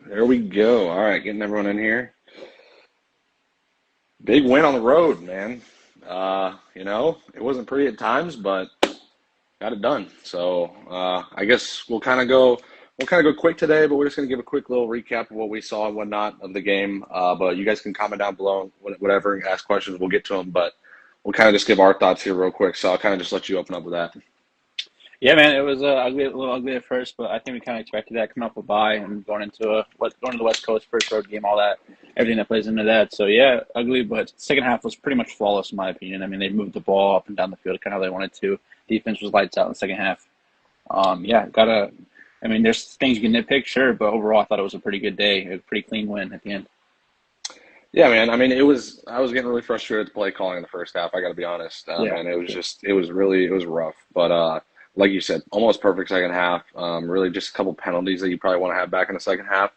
There we go. All right, getting everyone in here. Big win on the road, man. It wasn't pretty at times, but got it done. So I guess we'll kind of go quick today, but we're just gonna give a quick little recap of what we saw and whatnot of the game. But you guys can comment down below, whatever, and ask questions. We'll get to them, but we'll kind of just give our thoughts here real quick. So I'll kind of just let you open up with that. Yeah, man, it was ugly, a little ugly at first, but I think we kind of expected that coming off a bye and going to the West Coast first road game, all that, everything that plays into that. So yeah, ugly, but second half was pretty much flawless in my opinion. I mean, they moved the ball up and down the field kind of how they wanted to. Defense was lights out in the second half. Yeah, gotta. I mean, there's things you can nitpick, sure, but overall, I thought it was a pretty good day, a pretty clean win at the end. Yeah, man. I mean, I was getting really frustrated with the play calling in the first half. I got to be honest, Yeah, and it was rough. But like you said, almost perfect second half. Really, just a couple penalties that you probably want to have back in the second half.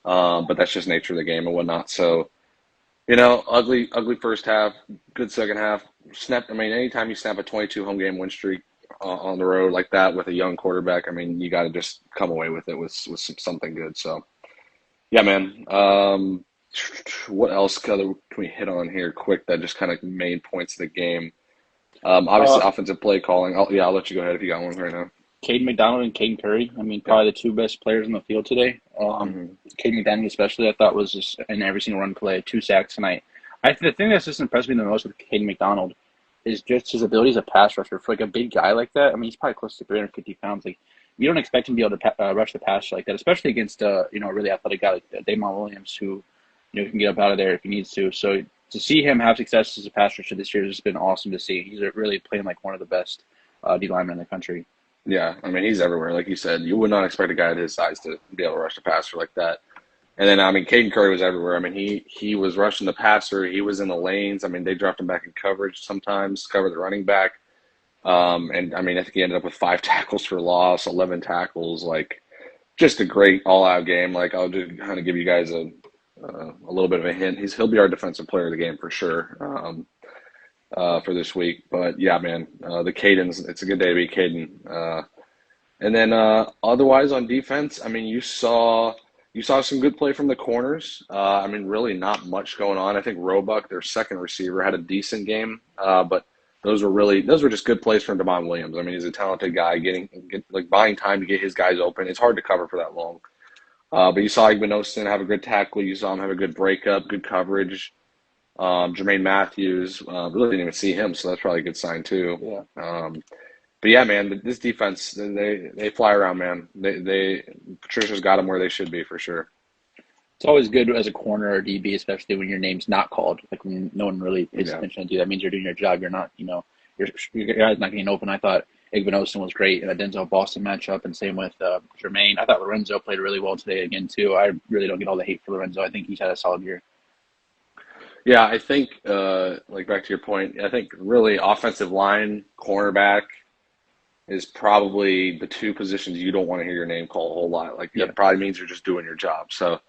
But that's just nature of the game and whatnot. So ugly first half, good second half. Snap. I mean, anytime you snap a 22 home game win streak on the road like that with a young quarterback, I mean, you got to just come away with it with something good. So yeah, man. What else can we hit on here quick that just kind of main points of the game? Obviously, uh, offensive play calling. I'll let you go ahead if you got one right now. Caden McDonald and Caden Curry. I mean, Yeah. probably the two best players on the field today. hmm Caden McDonald, especially, I thought was just in every single run play, 2 sacks tonight. The thing that's just impressed me the most with Caden McDonald is just his ability as a pass rusher for like a big guy like that. I mean, he's probably close to 350 pounds. Like, you don't expect him to be able to rush the pass like that, especially against a really athletic guy like Damon Williams, who can get up out of there if he needs to. So to see him have success as a pass rusher this year has just been awesome to see. He's really playing like one of the best D linemen in the country. Yeah, I mean, he's everywhere. Like you said, you would not expect a guy at his size to be able to rush the passer like that. And then, I mean, Caden Curry was everywhere. I mean, he was rushing the passer. He was in the lanes. I mean, they dropped him back in coverage sometimes, cover the running back. And I mean, I think he ended up with 5 tackles for loss, 11 tackles. Like, just a great all-out game. Like, I'll just kind of give you guys a little bit of a hint. He'll be our defensive player of the game for sure. For this week. But yeah, man, the Caden's, it's a good day to be Caden. And then otherwise on defense, I mean, you saw some good play from the corners. I mean, really not much going on. I think Roebuck, their second receiver, had a decent game, but those were just good plays from Damon Williams. I mean, he's a talented guy, like buying time to get his guys open. It's hard to cover for that long. But you saw Igbenogson have a good tackle. You saw him have a good breakup, good coverage. Jermaine Matthews, really didn't even see him, so that's probably a good sign too. Yeah. But yeah, man, this defense, they fly around, man. They Patricia's got them where they should be for sure. It's always good as a corner or DB, especially when your name's not called. Like when no one really pays Yeah, attention to you. That means you're doing your job. You're not, your guy's not getting open. I thought Igbenogson was great in a Denzel Boston matchup, and same with Jermaine. I thought Lorenzo played really well today again too. I really don't get all the hate for Lorenzo. I think he's had a solid year. yeah. I think like back to your point, I think really offensive line, cornerback is probably the two positions you don't want to hear your name called a whole lot. Like Yeah, that probably means you're just doing your job. So.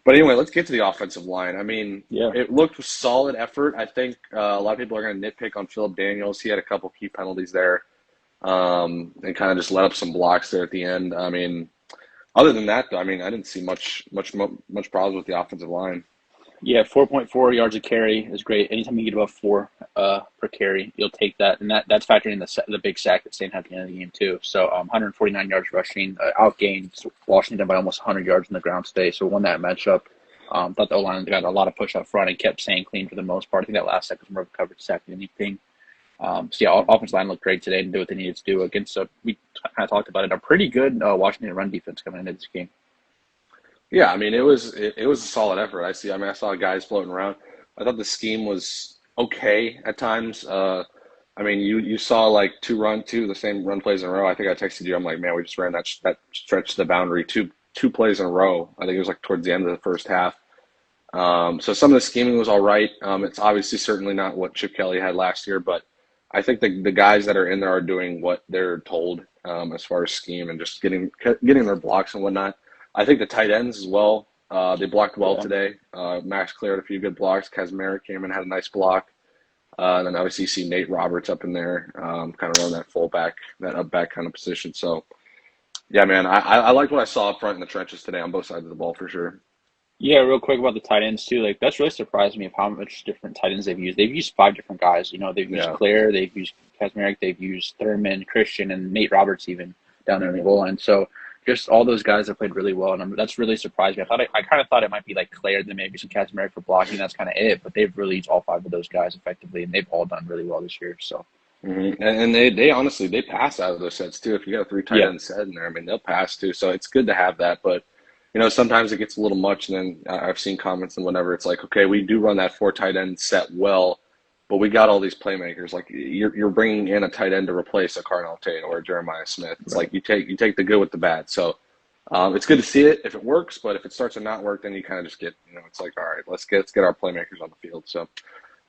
But anyway, let's get to the offensive line. I mean, yeah. it looked solid effort. I think a lot of people are going to nitpick on Philip Daniels. He had a couple key penalties there, and kind of just let up some blocks there at the end. I mean, other than that, though, I mean, I didn't see much problems with the offensive line. Yeah, 4.4 yards a carry is great. Anytime you get above four per carry, you'll take that, and that's factoring in the big sack that Stan had at the end of the game too. So 149 yards rushing, outgained Washington by almost 100 yards on the ground today. So won that matchup. Thought the O-line got a lot of push up front and kept staying clean for the most part. I think that last sack was more of a coverage sack than anything. So yeah, offensive line looked great today and did what they needed to do against we kind of talked about it, a pretty good Washington run defense coming into this game. Yeah, I mean, it was a solid effort. I saw guys floating around. I thought the scheme was okay at times. I mean, you saw like two the same run plays in a row. I think I texted you. I'm like, man, we just ran that stretch to the boundary two plays in a row. I think it was like towards the end of the first half. So some of the scheming was all right. It's obviously certainly not what Chip Kelly had last year, but I think the guys that are in there are doing what they're told as far as scheme and just getting their blocks and whatnot. I think the tight ends as well. They blocked well Yeah. today. Max cleared a few good blocks. Kazmir came and had a nice block. And then obviously you see Nate Roberts up in there, kind of running that fullback, that up back kind of position. So Yeah, man. I like what I saw up front in the trenches today on both sides of the ball for sure. Yeah, real quick about the tight ends too. Like that's really surprised me of how much different tight ends they've used. They've used five different guys. You know, they've used Yeah. Claire, they've used Kazmarek, they've used Thurman, Christian, and Nate Roberts even down there in the Hmm. goal line. So just all those guys have played really well, and that's really surprised me. I kind of thought it might be like Claire, then maybe some Kazmarek for blocking. That's kind of it. But they've really used all five of those guys effectively, and they've all done really well this year. So And they honestly they pass out of those sets too. If you got a three tight yeah, end set in there, I mean they'll pass too. So it's good to have that. But sometimes it gets a little much. And then I've seen comments and whenever it's like, okay, we do run that four tight end set well, but we got all these playmakers. Like you're bringing in a tight end to replace a Carnell Tate or a Jeremiah Smith. It's right. like you take the good with the bad. So it's good to see it if it works. But if it starts to not work, then you kind of just get it's like, all right, let's get our playmakers on the field. So.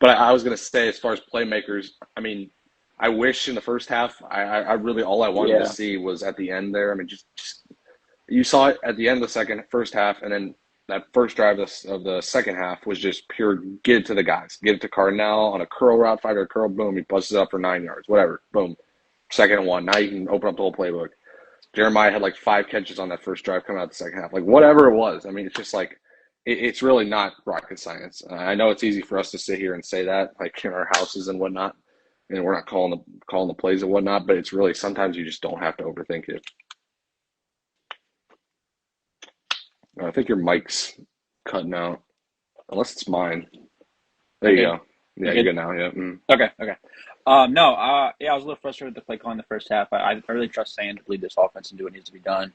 But I was going to say, as far as playmakers, I mean, I wish in the first half, I really all I wanted to Yeah, see was at the end there. I mean, just you saw it at the end of the first half, and then that first drive of the second half was just pure get it to the guys, get it to Cardinal on a curl route, 5 yard curl, boom, he busts it up for 9 yards, whatever, boom, second and one. Now you can open up the whole playbook. Jeremiah had like 5 catches on that first drive coming out the second half. Like whatever it was. I mean, it's just like it's really not rocket science. I know it's easy for us to sit here and say that, like in our houses and whatnot, and we're not calling the plays and whatnot. But it's really sometimes you just don't have to overthink it. I think your mic's cutting out, unless it's mine. There you okay, go. you Yeah, you're good? good now. Yeah. Okay. No, yeah, I was a little frustrated with the play call in the first half. I really trust Sand to lead this offense and do what needs to be done.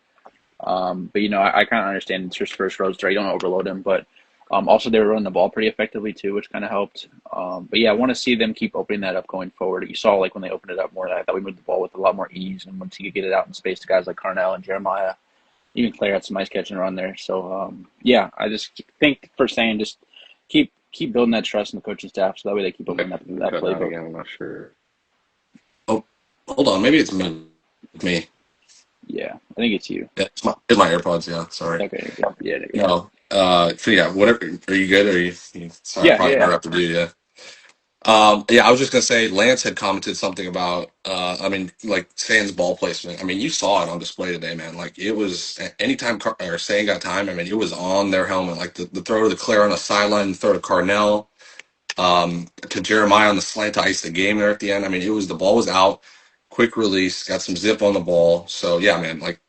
But I kind of understand it's his first roadster. You don't overload him, but also they were running the ball pretty effectively too, which kind of helped. But yeah, I want to see them keep opening that up going forward. You saw like when they opened it up more, I thought we moved the ball with a lot more ease, and once you could get it out in space to guys like Carnell and Jeremiah, even Claire had some nice catch and run there. So yeah, I just think for saying just keep building that trust in the coaching staff, so that way they keep opening up You that cutting out playbook. again. I'm not sure. Oh, hold on. Maybe it's me. Yeah, I think it's you. Yeah, it's my AirPods. Yeah, sorry. Okay, good. Yeah, there you go. No. So yeah, whatever. Are you good? Are sorry, I Yeah, probably yeah, interrupted you. Yeah. Yeah, I was just gonna say Lance had commented something about I mean, like Sand's ball placement. I mean, you saw it on display today, man. Like it was anytime or Sand got time, I mean, it was on their helmet. Like the throw to the Claire on the sideline, the throw to Carnell, to Jeremiah on the slant to ice the game there at the end. I mean, the ball was out, quick release, got some zip on the ball. So yeah, man, like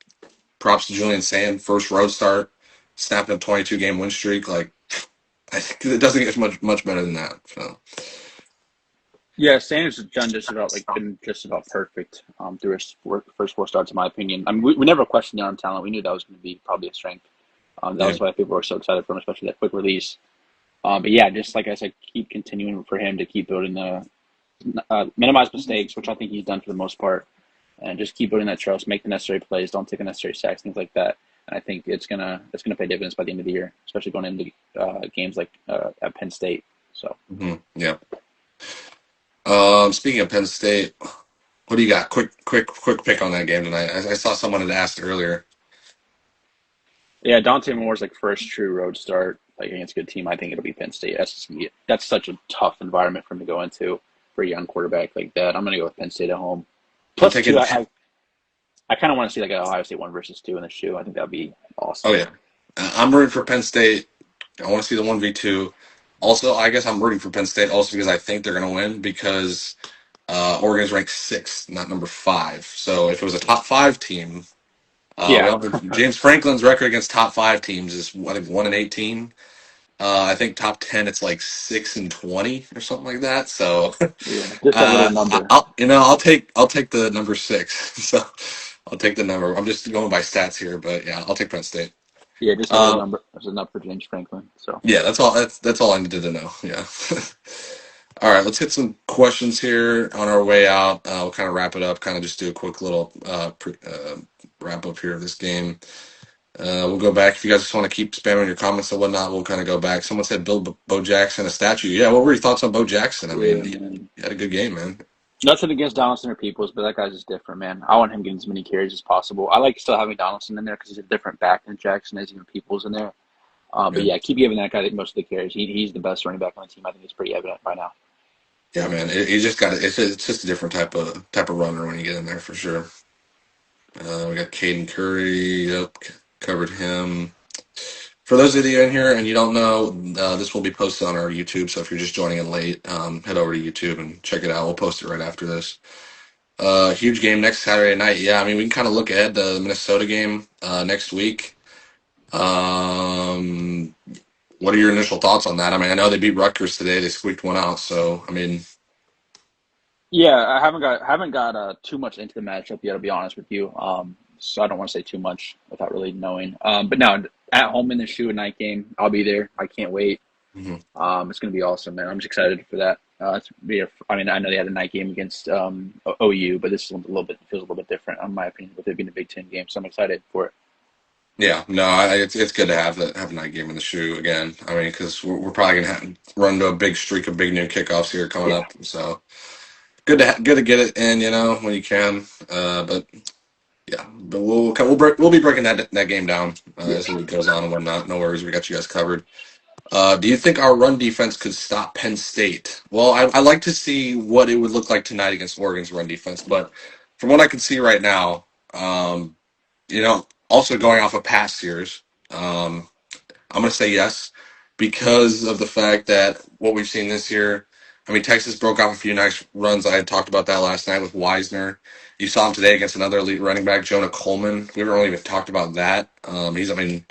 props to Julian Sand, first road start, snapping a 22 game win streak. Like I think it doesn't get much better than that. So yeah. Sanders has done just about like been just about perfect through his first four starts, in my opinion. I mean, we never questioned the arm talent. We knew that was going to be probably a strength. That yeah, was why people were so excited for him, especially that quick release. But yeah, just like I said, keep continuing for him to keep building the minimize mistakes, which I think he's done for the most part, and just keep building that trust, make the necessary plays, don't take unnecessary sacks, things like that. And I think it's gonna pay dividends by the end of the year, especially going into games like at Penn State. So yeah. Speaking of Penn State, what do you got? Quick pick on that game tonight. I saw someone had asked earlier. yeah, Dante Moore's like first true road start like against a good team. I think it'll be Penn State. That's such a tough environment for him to go into for a young quarterback like that. I'm gonna go with Penn State at home. I'm Plus two, taking. I kind of want to see like an Ohio State 1 versus 2 in the shoe. I think that'd be Oh awesome. yeah, I'm rooting for Penn State. I want to see the 1v2. Also, I guess I'm rooting for Penn State also because I think they're going to win because Oregon's ranked sixth, not number five. So if it was a top five team, we Yeah, all know James Franklin's record against top five teams is I think 1-18. I think top 10 it's like 6-20 or something like that. So yeah, just that little number. I'll take the number six. So I'll take the number. I'm just going by stats here, but yeah, I'll take Penn State. Yeah, just a little Uh, number. There's enough for James Franklin. So yeah, that's all I needed to know. Yeah. All right, let's hit some questions here on our way out. We'll kind of wrap it up. Kind of just do a quick little wrap up here of this game. We'll go back if you guys just want to keep spamming your comments and whatnot. We'll kind of go back. Someone said build Bo Jackson a statue. Yeah, what were your thoughts on Bo Jackson? I mean, yeah, he man. had a good game, man. Nothing against Donaldson or Peoples, but that guy's just different, man. I want him getting as many carries as possible. I like still having Donaldson in there because he's a different back than Jackson is, even Peoples in there. But Yeah, yeah, keep giving that guy most of the carries. He's the best running back on the team. I think it's pretty evident by now. yeah, man. It just got it's just a different type of runner when you get in there for sure. We got Caden Curry. Yep, covered him. For those of you in here and you don't know, this will be posted on our YouTube. So if you're just joining in late, head over to YouTube and check it out. We'll post it right after this. Huge game next Saturday night. Yeah, I mean we can kind of look ahead to the Minnesota game next week. Um, what are your initial thoughts on that? I mean, I know they beat Rutgers today. They squeaked one out. So I mean, Yeah, I haven't got too much into the matchup yet, to be honest with you. So I don't want to say too much without really knowing. But now at home in the shoe a night game, I'll be there. I can't wait. mhm. It's gonna be awesome, man. I'm just excited for that. I mean, I know they had a night game against OU, but this is a little bit feels a little bit different, in my opinion, with it being a Big Ten game. So I'm excited for it. Yeah, no, it's good to have a night game in the shoe again. I mean, because we're probably gonna run to a big streak of big new kickoffs here coming Yeah, up. So good to get it in, when you can. But yeah, but we'll be breaking that game down yeah. as the week goes on and whatnot. No worries, we got you guys covered. Do you think our run defense could stop Penn State? Well, I like to see what it would look like tonight against Oregon's run defense, but from what I can see right now, also going off of past years, I'm going to say yes because of the fact that what we've seen this year. I mean, Texas broke off a few nice runs. I had talked about that last night with Wisner. You saw him today against another elite running back, Jonah Coleman. We haven't really even talked about that. I mean,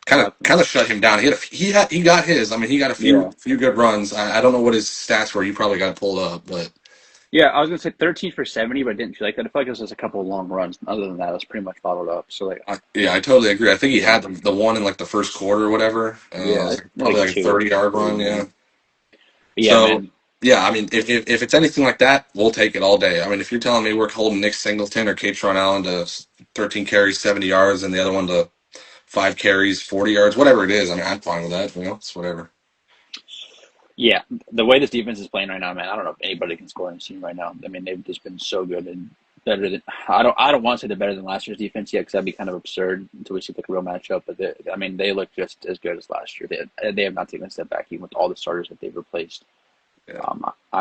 kind of shut him down. He got his. I mean, he got a few Yeah. few good runs. I don't know what his stats were. You probably got it pulled up, but Yeah, I was gonna say 13 for 70, but I didn't feel like that. I feel like it was just a couple of long runs. Other than that, it was pretty much bottled up. So like, yeah, I totally agree. I think he had the one in like the first quarter or whatever. It yeah, was probably like like a two, 30-yard three run. maybe. Yeah. But yeah, So man. yeah, I mean, if it's anything like that, we'll take it all day. I mean, if you're telling me we're holding Nick Singleton or Katron Allen to 13 carries, 70 yards, and the other one to 5 carries, 40 yards, whatever it is, I mean, I'm fine with that. It's whatever. Yeah, the way this defense is playing right now, man, I don't know if anybody can score on this team right now. I mean, they've just been so good and better than I don't want to say they're better than last year's defense yet because that'd be kind of absurd until we see like a real matchup. But I mean, they look just as good as last year. They have not taken a step back even with all the starters that they've replaced. Yeah.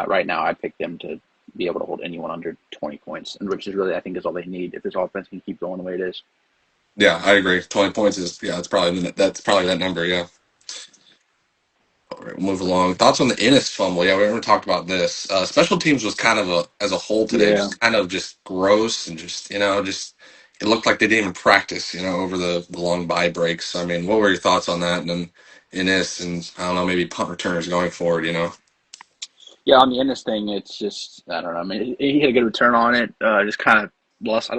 Right now, I pick them to be able to hold anyone under 20 points, and which is really I think is all they need if this offense can keep going the way it is. Yeah, I agree. 20 points is yeah, that's probably that number. Yeah. All right, we'll move along. Thoughts on the Ennis fumble? Yeah, we haven't talked about this. Special teams was kind of as a whole today, Yeah. just kind of just gross and just it looked like they didn't even practice, over the long bye breaks. I mean, what were your thoughts on that? And then Ennis and I don't know, maybe punt returners going forward. Yeah, on the Ennis thing, it's just I don't know. I mean, he had a good return on it. Just kind of lost. I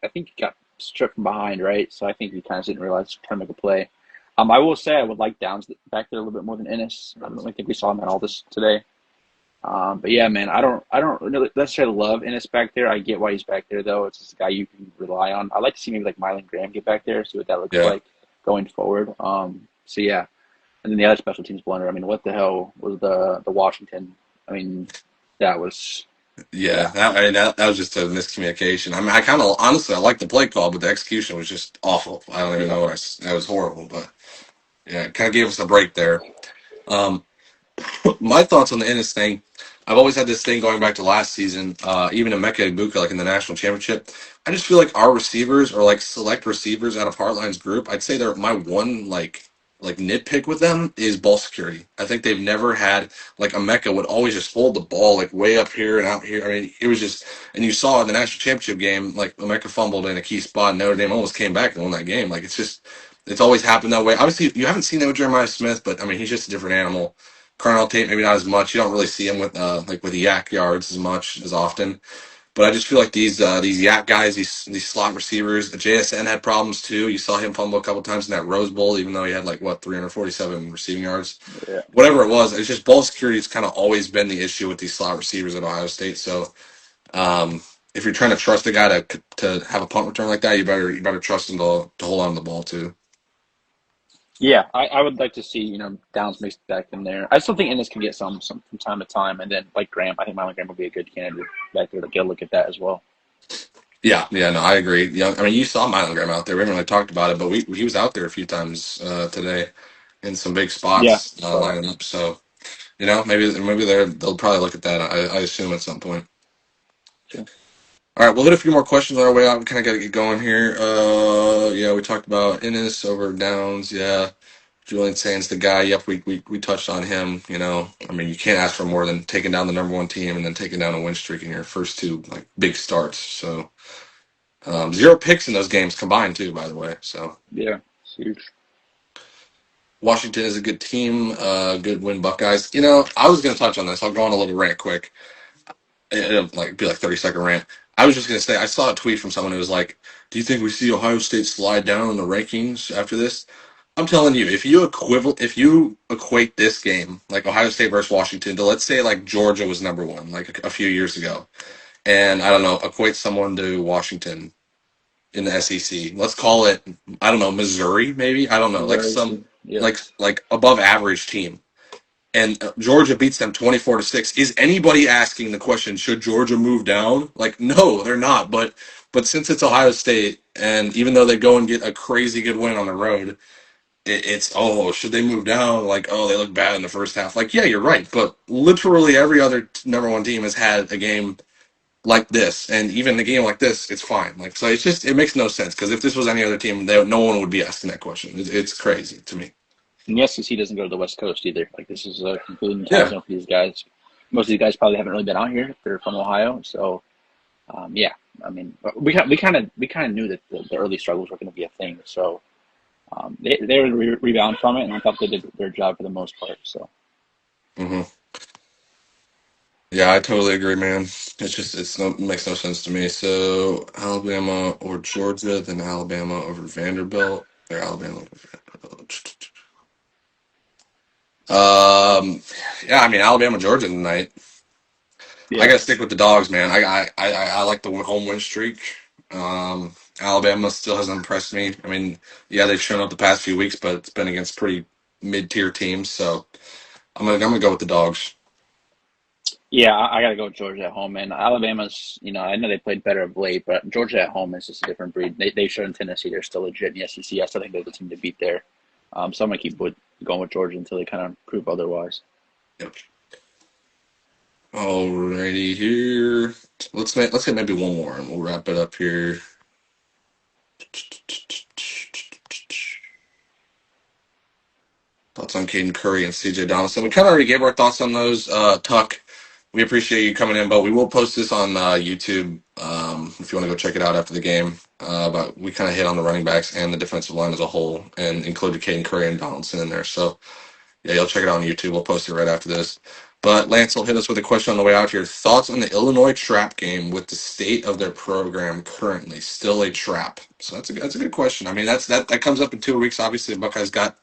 think he got stripped from behind, right? So I think he kind of didn't realize trying to make a play. I will say I would like Downs back there a little bit more than Ennis. I don't really think we saw him at all this today. But yeah, man, I don't really necessarily love Ennis back there. I get why he's back there though. It's just a guy you can rely on. I like to see maybe like Mylan Graham get back there, see what that looks Yeah, like going forward. So yeah, and then the other special teams blunder. I mean, what the hell was the Washington? I mean, that was yeah. yeah, That was just a miscommunication. I mean, I kind of honestly I like the play call, but the execution was just awful. I don't even yeah, know that was horrible, but yeah, it kind of gave us a break there. Um, My thoughts on the Ennis thing. I've always had this thing going back to last season, even in Mecca Ibuka, like in the national championship. I just feel like our receivers are like select receivers out of Heartline's group. I'd say they're my one like nitpick with them is ball security. I think they've never had like a Mecca would always just hold the ball like way up here and out here. I mean, it was just and you saw in the national championship game, like Mecca fumbled in a key spot and Notre Dame almost came back and won that game. Like it's always happened that way. Obviously you haven't seen that with Jeremiah Smith, but I mean he's just a different animal. Carnell Tate, maybe not as much. You don't really see him with like with the yak yards as much as often. But I just feel like these yak guys, these slot receivers, the JSN had problems too. You saw him fumble a couple times in that Rose Bowl, even though he had like what 347 receiving yards, yeah. whatever it was. It's just ball security has kind of always been the issue with these slot receivers at Ohio State. So if you're trying to trust a guy to have a punt return like that, you better trust him to hold on to the ball too. Yeah, I would like to see, Downs mixed back in there. I still think Ennis can get some from time to time, and then like Graham, I think Mylan Graham would be a good candidate back there to get a look at that as well. Yeah, yeah, no, I agree. Yeah, I mean, you saw Milan Graham out there. We haven't really talked about it, but he was out there a few times today in some big Yeah, spots saw that. lining up. So maybe they'll probably look at that. I assume at some point. Sure. All right, we'll hit a few more questions on our way out. We kind of got to get going here. Yeah, we talked about Ennis over Downs. Yeah, Julian Sands, the guy. Yep, we touched on him. I mean, you can't ask for more than taking down the number one team and then taking down a win streak in your first two like big starts. So 0 picks in those games combined too, by the way. So Yeah, it's huge. Washington is a good team. Good win, Buckeyes. I was going to touch on this. I'll go on a little rant quick. It'll be like 30-second rant. I was just gonna say I saw a tweet from someone who was like, "Do you think we see Ohio State slide down in the rankings after this?" I'm telling you, if you equate this game like Ohio State versus Washington to, let's say, like Georgia was number one like a few years ago, and I don't know, equate someone to Washington in the SEC. Let's call it, I don't know, Missouri maybe. I don't know, like Missouri, some yeah. like above average team, and Georgia beats them 24-6. Is anybody asking the question, should Georgia move down? Like, no, they're not. But since it's Ohio State, and even though they go and get a crazy good win on the road, it's, oh, should they move down? Like, oh, they look bad in the first half. Like, yeah, you're right. But literally every other number one team has had a game like this, and even a game like this, it's fine. Like, so it makes no sense, because if this was any other team, no one would be asking that question. It's crazy to me. And the SEC doesn't go to the West Coast either. Like this is a completely new time Yeah. zone for these guys. Most of these guys probably haven't really been out here. They're from Ohio, so yeah. I mean, we kind of knew that the early struggles were going to be a thing. So they were rebound from it, and I thought they did their job for the most part. So hmm Yeah, I totally agree, man. It makes no sense to me. So Alabama or Georgia, then Alabama over Vanderbilt, or Alabama over Vanderbilt. Yeah, I mean Alabama, Georgia tonight. I yeah, gotta stick with the dogs, man. I like the home win streak. Alabama still hasn't impressed me. I mean, yeah, they've shown up the past few weeks, but it's been against pretty mid-tier teams. So I'm gonna go with the dogs. yeah, I got to go with Georgia at home. And Alabama's, I know they played better of late, but Georgia at home is just a different breed. They showed in Tennessee they're still legit in the SEC. I still think they're the team to beat there. So I'm gonna going with Georgia until they kind of prove otherwise. Yep. Alrighty, here. Let's get maybe one more, and we'll wrap it up here. Thoughts on Caden Curry and CJ Donaldson. We kind of already gave our thoughts on those. Tuck, we appreciate you coming in, but we will post this on YouTube if you want to go check it out after the game. But we kind of hit on the running backs and the defensive line as a whole, and included Caden Curry and Donaldson in there. So yeah, you'll check it out on YouTube. We'll post it right after this. But Lance will hit us with a question on the way out here. Thoughts on the Illinois trap game with the state of their program currently? Still a trap. So that's a good question. I mean, that comes up in 2 weeks. Obviously, the Buckeyes got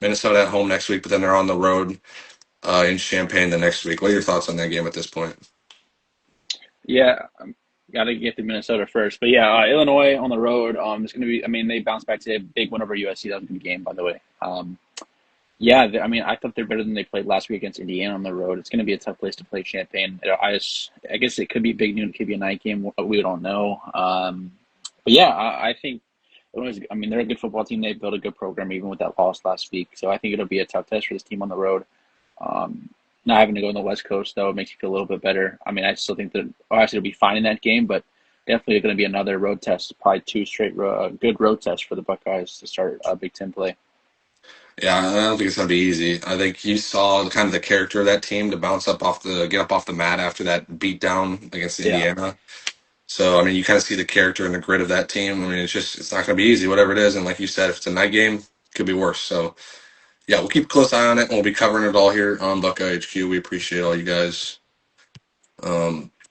Minnesota at home next week, but then they're on the road in Champaign the next week. What are your thoughts on that game at this point? Yeah, got to get to Minnesota first. But yeah, Illinois on the road. It's going to be. I mean, they bounced back today. Big win over USC. That was a good game, by the way. Yeah, I mean, I thought they're better than they played last week against Indiana on the road. It's going to be a tough place to play Champaign. I guess it could be big noon. It could be a night game. We don't know. But yeah, I think Illinois. I mean, they're a good football team. They built a good program even with that loss last week. So I think it'll be a tough test for this team on the road. Um, Not having to go on the West Coast though makes you feel a little bit better. I mean, I still think that Ohio State will be fine in that game, but definitely going to be another road test. Probably two straight good road tests for the Buckeyes to start Big Ten play. Yeah, I don't think it's gonna be easy. I think you saw kind of the character of that team to get up off the mat after that beat down against Yeah. Indiana. So I mean, you kind of see the character and the grit of that team. I mean, it's not gonna be easy, whatever it is. And like you said, if it's a night game, it could be worse. So yeah, we'll keep a close eye on it, and we'll be covering it all here on Buckeye HQ. We appreciate all you guys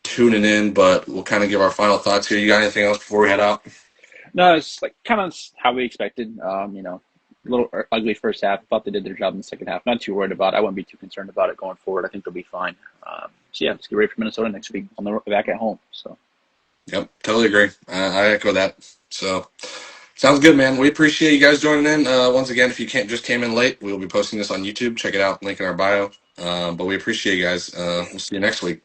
tuning in, but we'll kind of give our final thoughts here. You got anything else before we head out? No, it's like kind of how we expected. A little ugly first half. Thought they did their job in the second half. Not too worried about it. I wouldn't be too concerned about it going forward. I think they'll be fine. So yeah, let's get ready for Minnesota next week on the back at home. So Yep, totally agree. I echo that. So sounds good, man. We appreciate you guys joining in. Once again, if you can't just came in late, we will be posting this on YouTube. Check it out, link in our bio. But we appreciate you guys. We'll see you next week.